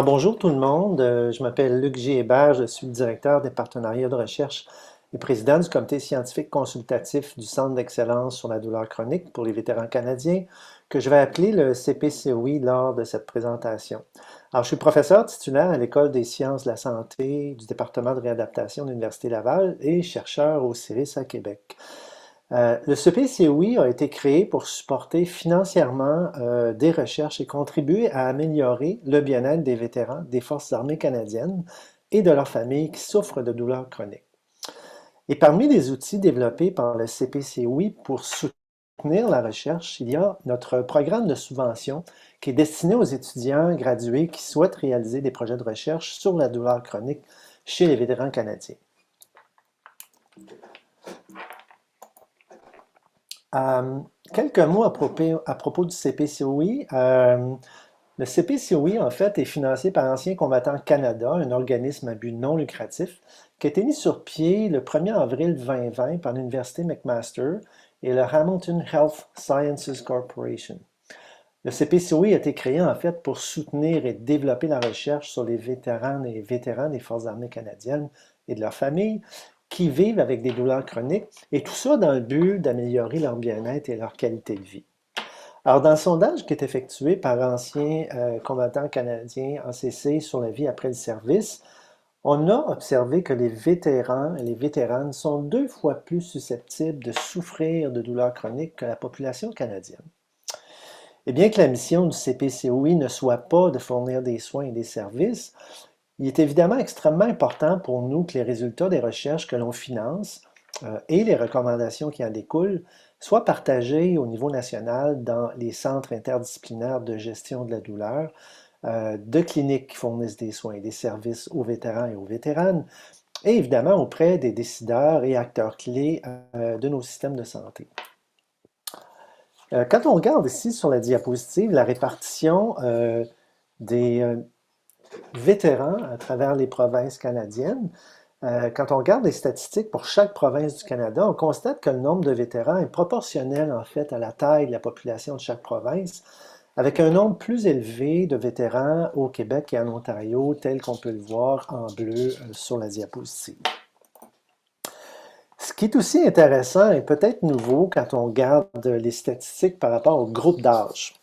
Bonjour tout le monde. Je m'appelle Luc G. Hébert, je suis le directeur des partenariats de recherche et président du comité scientifique consultatif du Centre d'excellence sur la douleur chronique pour les vétérans canadiens, que je vais appeler le CPCOI lors de cette présentation. Alors, je suis professeur titulaire à l'École des sciences de la santé du département de réadaptation de l'Université Laval et chercheur au CIRIS à Québec. Le CPCOI a été créé pour supporter financièrement des recherches et contribuer à améliorer le bien-être des vétérans des Forces armées canadiennes et de leurs familles qui souffrent de douleurs chroniques. Et parmi les outils développés par le CPCOI pour soutenir la recherche, il y a notre programme de subvention qui est destiné aux étudiants gradués qui souhaitent réaliser des projets de recherche sur la douleur chronique chez les vétérans canadiens. Quelques mots à propos du CPCOI. Le CPCOI, en fait, est financé par Anciens combattants Canada, un organisme à but non lucratif, qui a été mis sur pied le 1er avril 2020 par l'Université McMaster et le Hamilton Health Sciences Corporation. Le CPCOI a été créé, en fait, pour soutenir et développer la recherche sur les vétérans et vétérans des Forces armées canadiennes et de leurs familles, qui vivent avec des douleurs chroniques, et tout ça dans le but d'améliorer leur bien-être et leur qualité de vie. Alors, dans le sondage qui est effectué par anciens combattants canadiens ACC sur la vie après le service, on a observé que les vétérans et les vétéranes sont 2 fois plus susceptibles de souffrir de douleurs chroniques que la population canadienne. Et bien que la mission du CPCOI ne soit pas de fournir des soins et des services, il est évidemment extrêmement important pour nous que les résultats des recherches que l'on finance et les recommandations qui en découlent soient partagés au niveau national dans les centres interdisciplinaires de gestion de la douleur, de cliniques qui fournissent des soins et des services aux vétérans et aux vétéranes, et évidemment auprès des décideurs et acteurs clés de nos systèmes de santé. Quand on regarde ici sur la diapositive la répartition des vétérans à travers les provinces canadiennes, quand on regarde les statistiques pour chaque province du Canada, on constate que le nombre de vétérans est proportionnel en fait à la taille de la population de chaque province, avec un nombre plus élevé de vétérans au Québec et en Ontario, tel qu'on peut le voir en bleu sur la diapositive. Ce qui est aussi intéressant et peut-être nouveau quand on regarde les statistiques par rapport au groupe d'âge.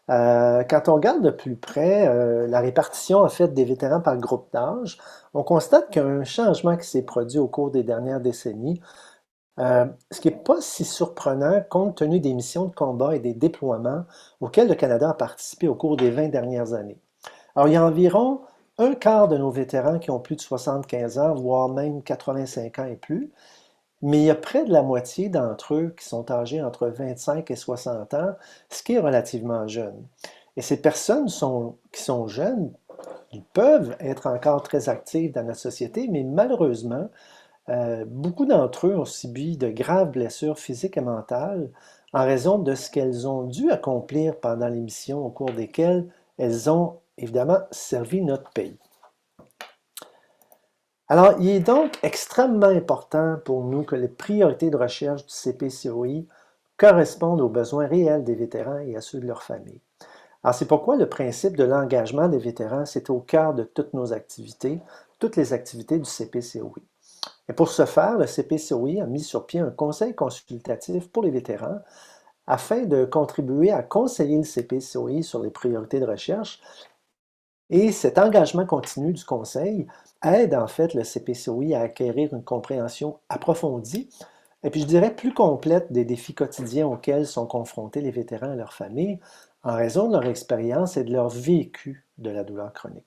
Quand on regarde de plus près la répartition en fait des vétérans par groupe d'âge, on constate qu'il y a un changement qui s'est produit au cours des dernières décennies, ce qui n'est pas si surprenant compte tenu des missions de combat et des déploiements auxquels le Canada a participé au cours des 20 dernières années. Alors, il y a environ un quart de nos vétérans qui ont plus de 75 ans, voire même 85 ans et plus, mais il y a près de la moitié d'entre eux qui sont âgés entre 25 et 60 ans, ce qui est relativement jeune. Et ces personnes qui sont jeunes, ils peuvent être encore très actifs dans notre société, mais malheureusement, beaucoup d'entre eux ont subi de graves blessures physiques et mentales en raison de ce qu'elles ont dû accomplir pendant les missions au cours desquelles elles ont évidemment servi notre pays. Alors, il est donc extrêmement important pour nous que les priorités de recherche du CPCOI correspondent aux besoins réels des vétérans et à ceux de leurs familles. Alors, c'est pourquoi le principe de l'engagement des vétérans, c'est au cœur de toutes nos activités, toutes les activités du CPCOI. Et pour ce faire, le CPCOI a mis sur pied un conseil consultatif pour les vétérans afin de contribuer à conseiller le CPCOI sur les priorités de recherche. Et cet engagement continu du conseil aide en fait le CPCOI à acquérir une compréhension approfondie et puis je dirais plus complète des défis quotidiens auxquels sont confrontés les vétérans et leurs familles en raison de leur expérience et de leur vécu de la douleur chronique.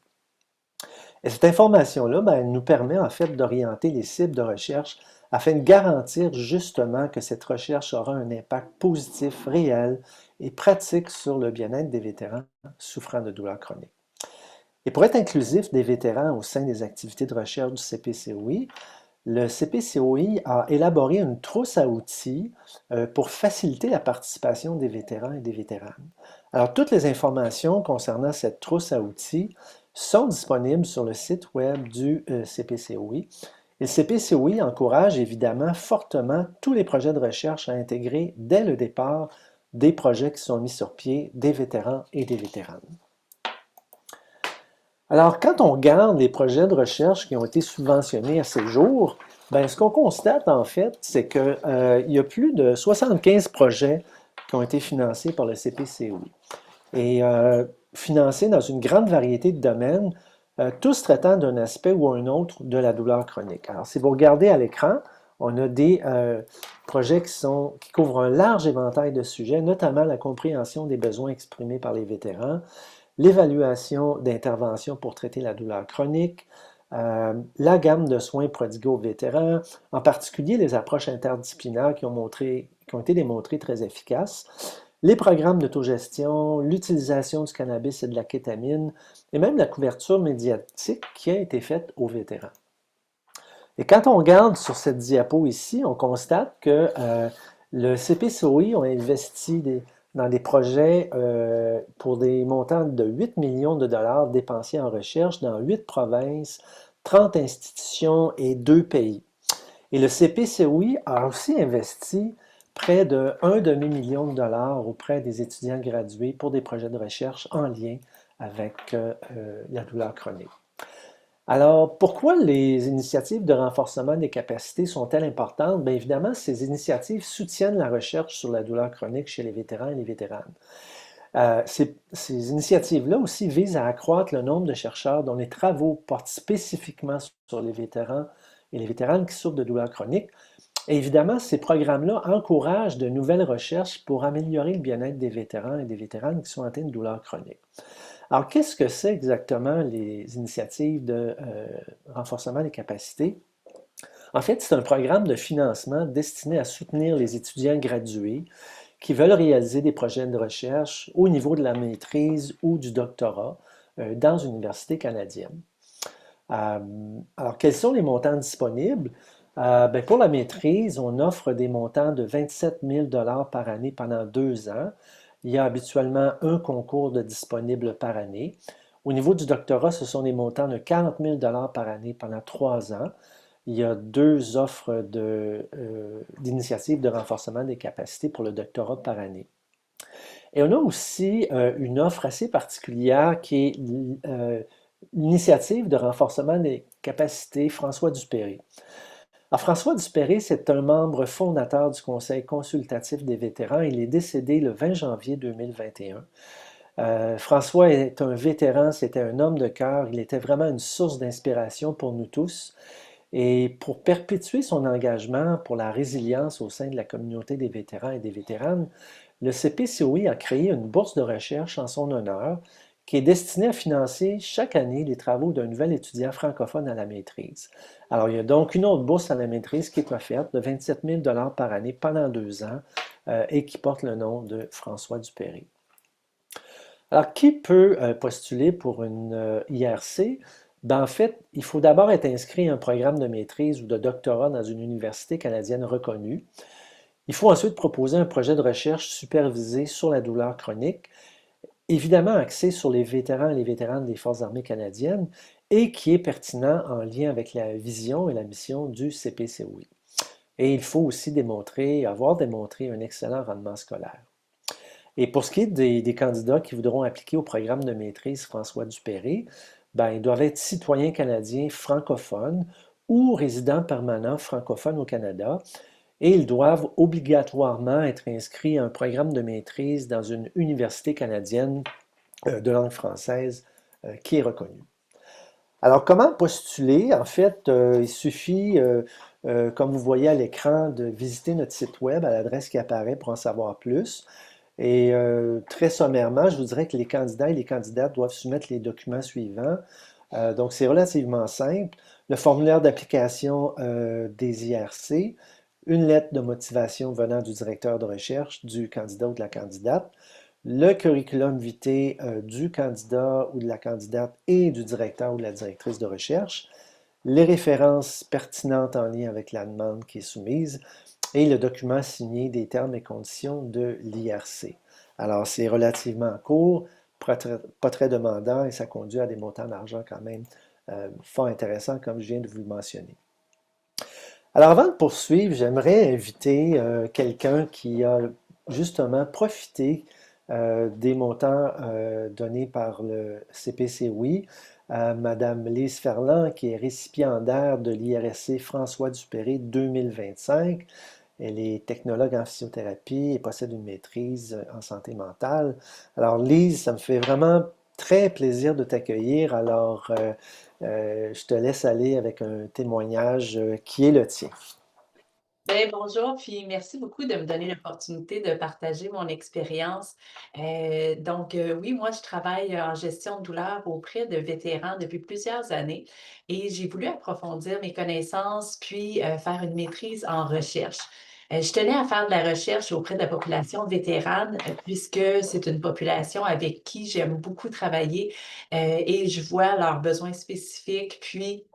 Et cette information-là, elle nous permet en fait d'orienter les cibles de recherche afin de garantir justement que cette recherche aura un impact positif, réel et pratique sur le bien-être des vétérans souffrant de douleurs chroniques. Et pour être inclusif des vétérans au sein des activités de recherche du CPCOI, le CPCOI a élaboré une trousse à outils pour faciliter la participation des vétérans et des vétéranes. Alors, toutes les informations concernant cette trousse à outils sont disponibles sur le site web du CPCOI. Et le CPCOI encourage évidemment fortement tous les projets de recherche à intégrer dès le départ des projets qui sont mis sur pied des vétérans et des vétéranes. Alors, quand on regarde les projets de recherche qui ont été subventionnés à ce jour, ben, ce qu'on constate en fait, c'est qu'il y a plus de 75 projets qui ont été financés par le CPCOI et financés dans une grande variété de domaines, tous traitant d'un aspect ou un autre de la douleur chronique. Alors, si vous regardez à l'écran, on a des projets qui couvrent un large éventail de sujets, notamment la compréhension des besoins exprimés par les vétérans, l'évaluation d'interventions pour traiter la douleur chronique, la gamme de soins prodigués aux vétérans, en particulier les approches interdisciplinaires qui ont été démontrées très efficaces, les programmes d'autogestion, l'utilisation du cannabis et de la kétamine, et même la couverture médiatique qui a été faite aux vétérans. Et quand on regarde sur cette diapo ici, on constate que le CPCOI a investi dans des projets pour des montants de 8 millions de dollars dépensés en recherche dans 8 provinces, 30 institutions et 2 pays. Et le CPCOI a aussi investi près de 1 demi-million de dollars auprès des étudiants gradués pour des projets de recherche en lien avec la douleur chronique. Alors, pourquoi les initiatives de renforcement des capacités sont-elles importantes? Bien évidemment, ces initiatives soutiennent la recherche sur la douleur chronique chez les vétérans et les vétéranes. Ces initiatives-là aussi visent à accroître le nombre de chercheurs dont les travaux portent spécifiquement sur les vétérans et les vétéranes qui souffrent de douleurs chroniques. Et évidemment, ces programmes-là encouragent de nouvelles recherches pour améliorer le bien-être des vétérans et des vétéranes qui sont atteints de douleurs chroniques. Alors, qu'est-ce que c'est exactement les initiatives de renforcement des capacités? En fait, c'est un programme de financement destiné à soutenir les étudiants gradués qui veulent réaliser des projets de recherche au niveau de la maîtrise ou du doctorat dans une université canadienne. Alors, quels sont les montants disponibles? Ben, pour la maîtrise, on offre des montants de 27 000 par année pendant 2 ans. Il y a habituellement un concours de disponible par année. Au niveau du doctorat, ce sont des montants de 40 000 par année pendant 3 ans. Il y a 2 offres d'initiatives de renforcement des capacités pour le doctorat par année. Et on a aussi une offre assez particulière qui est l'initiative de renforcement des capacités François Dupéré. Alors, François Dupéré, c'est un membre fondateur du Conseil consultatif des vétérans. Il est décédé le 20 janvier 2021. François est un vétéran, c'était un homme de cœur, il était vraiment une source d'inspiration pour nous tous. Et pour perpétuer son engagement pour la résilience au sein de la communauté des vétérans et des vétéranes, le CPCOI a créé une bourse de recherche en son honneur qui est destinée à financer chaque année les travaux d'un nouvel étudiant francophone à la maîtrise. Alors, il y a donc une autre bourse à la maîtrise qui est offerte de 27 000 par année pendant 2 ans et qui porte le nom de François Dupéré. Alors, qui peut postuler pour une IRC? Ben, en fait, il faut d'abord être inscrit à un programme de maîtrise ou de doctorat dans une université canadienne reconnue. Il faut ensuite proposer un projet de recherche supervisé sur la douleur chronique, évidemment axé sur les vétérans et les vétéranes des Forces armées canadiennes et qui est pertinent en lien avec la vision et la mission du CPCOI. Et il faut aussi avoir démontré un excellent rendement scolaire. Et pour ce qui est des candidats qui voudront appliquer au programme de maîtrise François Dupéré, ben, ils doivent être citoyens canadiens francophones ou résidents permanents francophones au Canada et ils doivent obligatoirement être inscrits à un programme de maîtrise dans une université canadienne de langue française qui est reconnue. Alors, comment postuler? En fait, il suffit, comme vous voyez à l'écran, de visiter notre site web à l'adresse qui apparaît pour en savoir plus. Et très sommairement, je vous dirais que les candidats et les candidates doivent soumettre les documents suivants. Donc, c'est relativement simple. Le formulaire d'application des IRC, une lettre de motivation venant du directeur de recherche, du candidat ou de la candidate, le curriculum vitae du candidat ou de la candidate et du directeur ou de la directrice de recherche, les références pertinentes en lien avec la demande qui est soumise et le document signé des termes et conditions de l'IRC. Alors, c'est relativement court, pas très demandant et ça conduit à des montants d'argent quand même fort intéressants comme je viens de vous le mentionner. Alors, avant de poursuivre, j'aimerais inviter quelqu'un qui a justement profité des montants donnés par le CPCOI. à Madame Lise Ferland, qui est récipiendaire de l'IRSC François Dupéré 2025. Elle est technologue en physiothérapie et possède une maîtrise en santé mentale. Alors, Lise, ça me fait vraiment très plaisir de t'accueillir. Alors, je te laisse aller avec un témoignage qui est le tien. Ben, bonjour, puis merci beaucoup de me donner l'opportunité de partager mon expérience. Oui, moi, je travaille en gestion de douleur auprès de vétérans depuis plusieurs années et j'ai voulu approfondir mes connaissances puis faire une maîtrise en recherche. Je tenais à faire de la recherche auprès de la population vétérane puisque c'est une population avec qui j'aime beaucoup travailler et je vois leurs besoins spécifiques, puis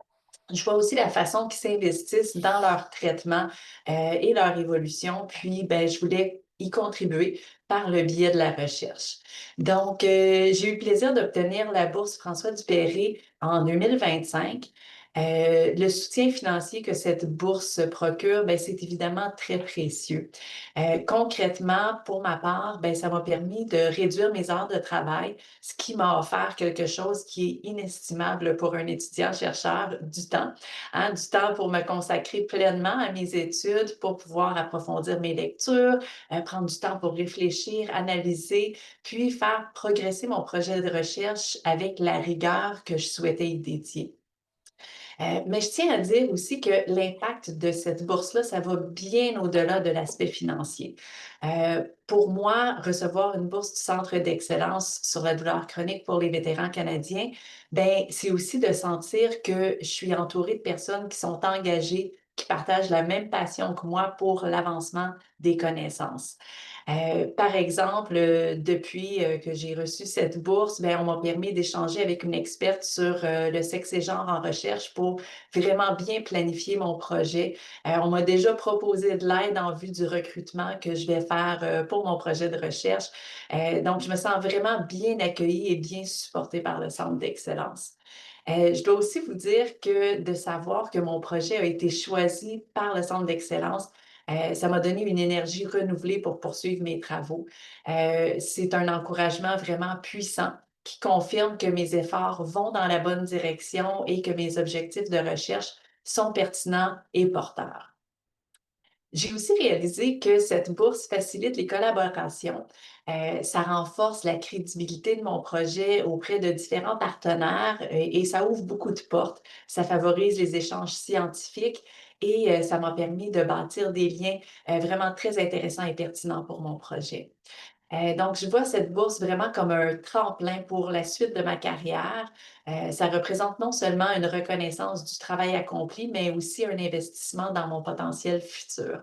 je vois aussi la façon qu'ils s'investissent dans leur traitement, et leur évolution, puis, ben, je voulais y contribuer par le biais de la recherche. J'ai eu le plaisir d'obtenir la bourse François Dupéré en 2025. Le soutien financier que cette bourse procure, ben, c'est évidemment très précieux. Concrètement, pour ma part, ben, ça m'a permis de réduire mes heures de travail, ce qui m'a offert quelque chose qui est inestimable pour un étudiant-chercheur, du temps. Hein, du temps pour me consacrer pleinement à mes études, pour pouvoir approfondir mes lectures, prendre du temps pour réfléchir, analyser, puis faire progresser mon projet de recherche avec la rigueur que je souhaitais y dédier. Mais je tiens à dire aussi que l'impact de cette bourse-là, ça va bien au-delà de l'aspect financier. Pour moi, recevoir une bourse du Centre d'excellence sur la douleur chronique pour les vétérans canadiens, ben, c'est aussi de sentir que je suis entourée de personnes qui sont engagées, qui partagent la même passion que moi pour l'avancement des connaissances. Par exemple, depuis que j'ai reçu cette bourse, ben, on m'a permis d'échanger avec une experte sur le sexe et genre en recherche pour vraiment bien planifier mon projet. On m'a déjà proposé de l'aide en vue du recrutement que je vais faire pour mon projet de recherche. Donc, je me sens vraiment bien accueillie et bien supportée par le Centre d'excellence. Je dois aussi vous dire que de savoir que mon projet a été choisi par le Centre d'excellence, ça m'a donné une énergie renouvelée pour poursuivre mes travaux. C'est un encouragement vraiment puissant qui confirme que mes efforts vont dans la bonne direction et que mes objectifs de recherche sont pertinents et porteurs. J'ai aussi réalisé que cette bourse facilite les collaborations. Ça renforce la crédibilité de mon projet auprès de différents partenaires et ça ouvre beaucoup de portes. Ça favorise les échanges scientifiques et ça m'a permis de bâtir des liens vraiment très intéressants et pertinents pour mon projet. Donc, je vois cette bourse vraiment comme un tremplin pour la suite de ma carrière. Ça représente non seulement une reconnaissance du travail accompli, mais aussi un investissement dans mon potentiel futur.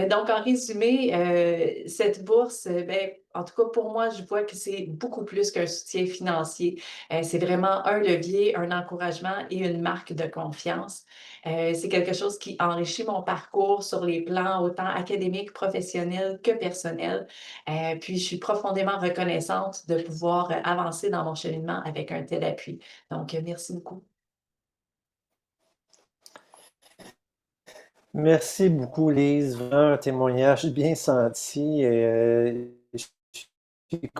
Donc, en résumé, cette bourse, ben, en tout cas pour moi, je vois que c'est beaucoup plus qu'un soutien financier. C'est vraiment un levier, un encouragement et une marque de confiance. C'est quelque chose qui enrichit mon parcours sur les plans autant académiques, professionnels que personnels. Puis, je suis profondément reconnaissante de pouvoir avancer dans mon cheminement avec un tel appui. Donc, merci beaucoup. Merci beaucoup, Lise. Vraiment un témoignage bien senti. Et, je suis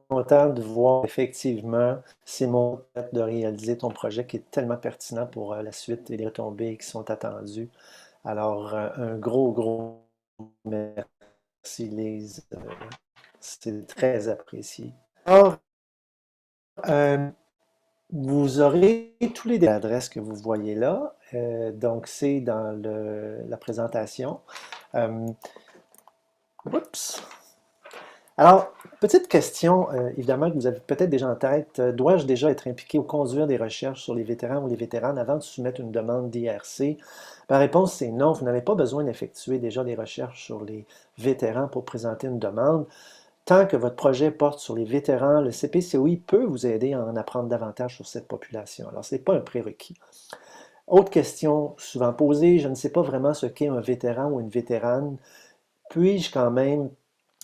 content de voir effectivement ces mots de réaliser ton projet qui est tellement pertinent pour la suite et les retombées qui sont attendues. Alors, un gros, gros merci, Lise. C'est très apprécié. Alors, euh, vous aurez tous les adresses que vous voyez là. Donc, c'est dans la présentation. Euh, oups. Alors, petite question, évidemment, que vous avez peut-être déjà en tête. Dois-je déjà être impliqué ou conduire des recherches sur les vétérans ou les vétéranes avant de soumettre une demande d'IRC? La réponse, c'est non. Vous n'avez pas besoin d'effectuer déjà des recherches sur les vétérans pour présenter une demande. Tant que votre projet porte sur les vétérans, le CPCOI peut vous aider à en apprendre davantage sur cette population. Alors, ce n'est pas un prérequis. Autre question souvent posée, je ne sais pas vraiment ce qu'est un vétéran ou une vétérane. Puis-je quand même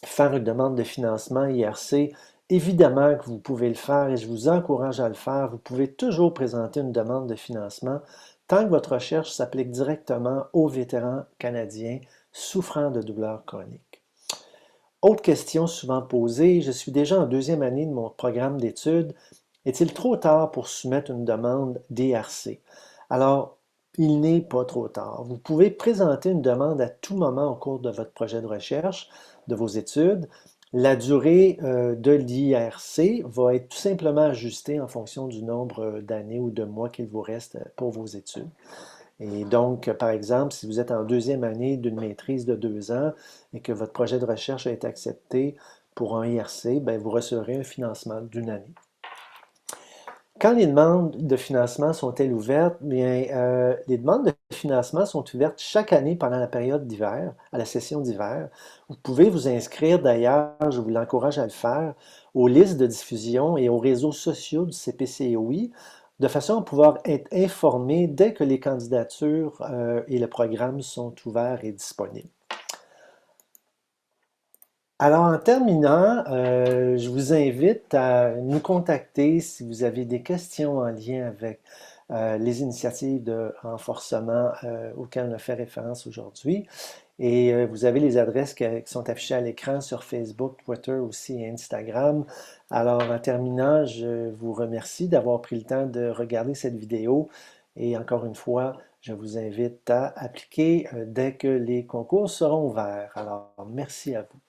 faire une demande de financement IRC? Évidemment que vous pouvez le faire et je vous encourage à le faire. Vous pouvez toujours présenter une demande de financement tant que votre recherche s'applique directement aux vétérans canadiens souffrant de douleurs chroniques. Autre question souvent posée, je suis déjà en deuxième année de mon programme d'études. Est-il trop tard pour soumettre une demande DRC? Alors, il n'est pas trop tard. Vous pouvez présenter une demande à tout moment au cours de votre projet de recherche, de vos études. La durée de l'IRC va être tout simplement ajustée en fonction du nombre d'années ou de mois qu'il vous reste pour vos études. Et donc, par exemple, si vous êtes en deuxième année d'une maîtrise de 2 ans et que votre projet de recherche a été accepté pour un IRC, bien, vous recevrez un financement d'une année. Quand les demandes de financement sont-elles ouvertes? Bien, les demandes de financement sont ouvertes chaque année pendant la période d'hiver, à la session d'hiver. Vous pouvez vous inscrire d'ailleurs, je vous l'encourage à le faire, aux listes de diffusion et aux réseaux sociaux du CPCOI, de façon à pouvoir être informé dès que les candidatures et le programme sont ouverts et disponibles. Alors, en terminant, je vous invite à nous contacter si vous avez des questions en lien avec les initiatives de renforcement auxquelles on a fait référence aujourd'hui. Et vous avez les adresses qui sont affichées à l'écran sur Facebook, Twitter aussi et Instagram. Alors, en terminant, je vous remercie d'avoir pris le temps de regarder cette vidéo. Et encore une fois, je vous invite à appliquer dès que les concours seront ouverts. Alors, merci à vous.